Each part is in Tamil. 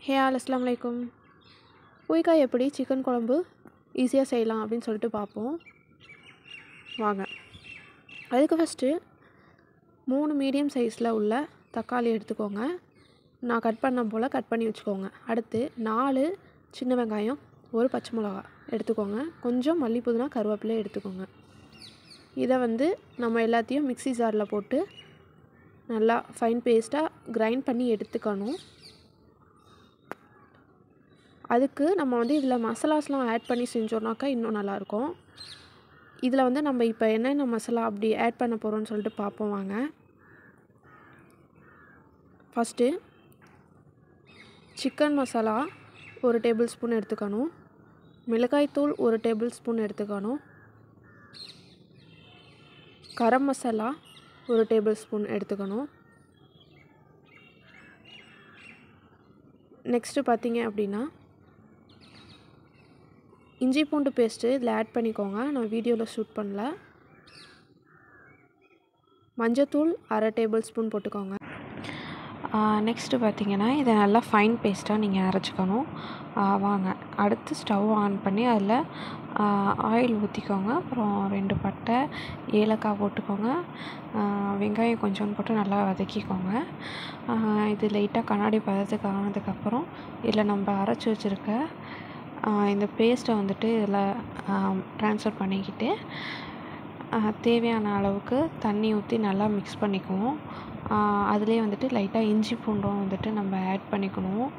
ஹே ஆல் அஸ்ஸலாமு அலைக்கும். குயிக்காக எப்படி சிக்கன் குழம்பு ஈஸியாக செய்யலாம் அப்படின்னு சொல்லிட்டு பார்ப்போம் வாங்க. அதுக்கு ஃபஸ்ட்டு 3 மீடியம் சைஸில் உள்ள தக்காளி எடுத்துக்கோங்க. நான் கட் பண்ண போல் கட் பண்ணி வச்சுக்கோங்க. அடுத்து 4 சின்ன வெங்காயம், 1 பச்சை மிளகா எடுத்துக்கோங்க. கொஞ்சம் மல்லி புதினா கருவேப்பிலை எடுத்துக்கோங்க. இதை நம்ம எல்லாத்தையும் மிக்ஸி ஜாரில் போட்டு நல்லா ஃபைன் பேஸ்ட்டாக கிரைண்ட் பண்ணி எடுத்துக்கணும். அதுக்கு நம்ம இதில் மசாலாஸ்லாம் ஆட் பண்ணி செஞ்சோன்னாக்கா இன்னும் நல்லாயிருக்கும். இதில் நம்ம இப்போ என்னென்ன மசாலா அப்படி ஆட் பண்ண போகிறோம்னு சொல்லிட்டு பார்ப்போம் வாங்க. First chicken masala 1 table spoon எடுத்துக்கணும். மிளகாய்த்தூள் 1 டேபிள் ஸ்பூன் எடுத்துக்கணும். கரம் மசாலா 1 டேபிள் ஸ்பூன் எடுத்துக்கணும். நெக்ஸ்ட்டு பார்த்தீங்க அப்படின்னா இஞ்சி பூண்டு பேஸ்ட்டு இதில் ஆட் பண்ணிக்கோங்க. நான் வீடியோவில் ஷூட் பண்ணல. மஞ்சத்தூள் 1/2 டேபிள் ஸ்பூன் போட்டுக்கோங்க. நெக்ஸ்ட்டு பார்த்தீங்கன்னா இதை நல்லா ஃபைன் பேஸ்ட்டாக நீங்கள் அரைச்சிக்கணும். வாங்க அடுத்து ஸ்டவ் ஆன் பண்ணி அதில் ஆயில் ஊற்றிக்கோங்க. அப்புறம் 2 பட்டை, ஏலக்காய் போட்டுக்கோங்க. வெங்காயம் கொஞ்சோண்டு போட்டு நல்லா வதக்கிக்கோங்க. இது லைட்டாக கண்ணாடி பதத்துக்கு ஆனதுக்கப்புறம் இதில் நம்ம அரைச்சி வச்சுருக்க இந்த பேஸ்ட்டை இதில் ட்ரான்ஸ்ஃபர் பண்ணிக்கிட்டு தேவையான அளவுக்கு தண்ணி ஊற்றி நல்லா மிக்ஸ் பண்ணிக்குவோம். அதிலே லைட்டாக இஞ்சி பூண்டும் நம்ம ஆட் பண்ணிக்கணும்.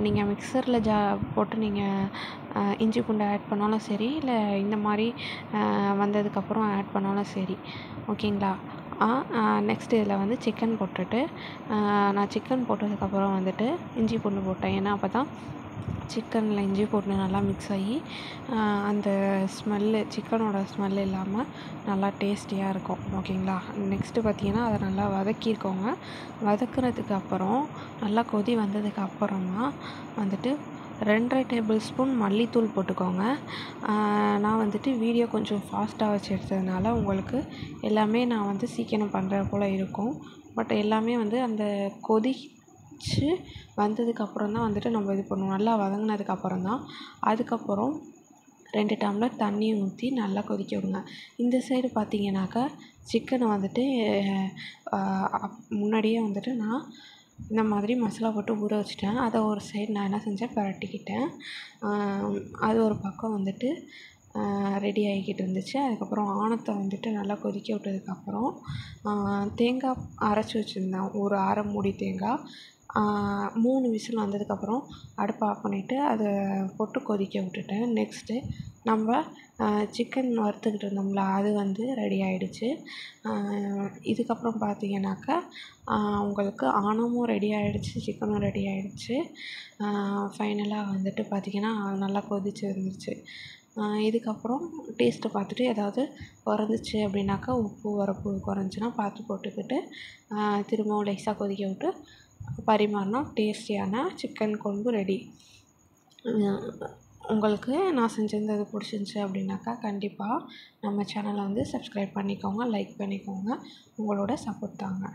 நீங்கள் மிக்சரில் போட்டு நீங்கள் இஞ்சி பூண்டை ஆட் பண்ணாலும் சரி, இல்லை இந்த மாதிரி வந்ததுக்கப்புறம் ஆட் பண்ணாலும் சரி, ஓகேங்களா. நெக்ஸ்ட்டு இதில் சிக்கன் போட்டுட்டு நான் சிக்கன் போட்டதுக்கப்புறம் இஞ்சி பூண்டு போட்டேன். ஏன்னா அப்போ தான் சிக்கனில் இஞ்சி பூண்டு நல்லா மிக்ஸ் ஆகி அந்த ஸ்மெல்லு, சிக்கனோட ஸ்மெல் இல்லாமல் நல்லா டேஸ்டியாக இருக்கும், ஓகேங்களா. நெக்ஸ்ட்டு பார்த்தீங்கன்னா அதை நல்லா வதக்கிக்கோங்க. வதக்குறதுக்கு அப்புறம் நல்லா கொதி வந்ததுக்கு அப்புறமா 2.5 டேபிள் ஸ்பூன் மல்லித்தூள் போட்டுக்கோங்க. நான் வீடியோ கொஞ்சம் ஃபாஸ்ட்டாக வச்சு எடுத்ததுனால உங்களுக்கு எல்லாமே நான் சீக்கிரம் பண்ணுற போல் இருக்கும். பட் எல்லாமே அந்த கொதிச்சு வந்ததுக்கப்புறம் தான் நம்ம இது பண்ணுவோம். நல்லா வதங்கினதுக்கப்புறம் தான் அதுக்கப்புறம் 2 டம்ளர் தண்ணி ஊற்றி நல்லா கொதிக்க விடுங்க. இந்த சைடு பார்த்தீங்கன்னாக்கா சிக்கனை முன்னாடியே நான் இந்த மாதிரி மசாலா போட்டு ஊற வச்சுட்டேன். அதை ஒரு சைடு நான் என்ன செஞ்சேன், பரட்டிக்கிட்டேன். அது ஒரு பக்கம் ரெடி ஆகிக்கிட்டு இருந்துச்சு. அதுக்கப்புறம் ஆணத்தை நல்லா கொதிக்க விட்டதுக்கப்புறம் தேங்காய் அரைச்சி வச்சுருந்தேன். ஒரு அரை மூடி தேங்காய். 3 விசில் வந்ததுக்கப்புறம் அடுப்பை ஆஃப் பண்ணிவிட்டு அதை போட்டு கொதிக்க விட்டுட்டேன். நெக்ஸ்ட்டு நம்ம சிக்கன் வறுத்துக்கிட்டு இருந்தோம்ல, அது ரெடி ஆகிடுச்சு. இதுக்கப்புறம் பார்த்தீங்கன்னாக்கா உங்களுக்கு ஆணமும் ரெடி ஆகிடுச்சு, சிக்கனும் ரெடி ஆகிடுச்சு. ஃபைனலாக பார்த்தீங்கன்னா நல்லா கொதிச்சு வந்துருச்சு. இதுக்கப்புறம் டேஸ்ட்டை பார்த்துட்டு ஏதாவது குறைஞ்சிச்சு அப்படின்னாக்கா உப்பு உரப்பு குறைஞ்சின்னா பார்த்து போட்டுக்கிட்டு திரும்பவும் லேசாக கொதிக்க விட்டு பரிமாறினா டேஸ்டியான சிக்கன் குழம்பு ரெடி. உங்களுக்கு நான் செஞ்சிருந்தது பிடிச்சிருந்துச்சி அப்படின்னாக்கா கண்டிப்பாக நம்ம சேனலை சப்ஸ்கிரைப் பண்ணிக்கோங்க, லைக் பண்ணிக்கோங்க. உங்களோட சப்போர்ட் தாங்க.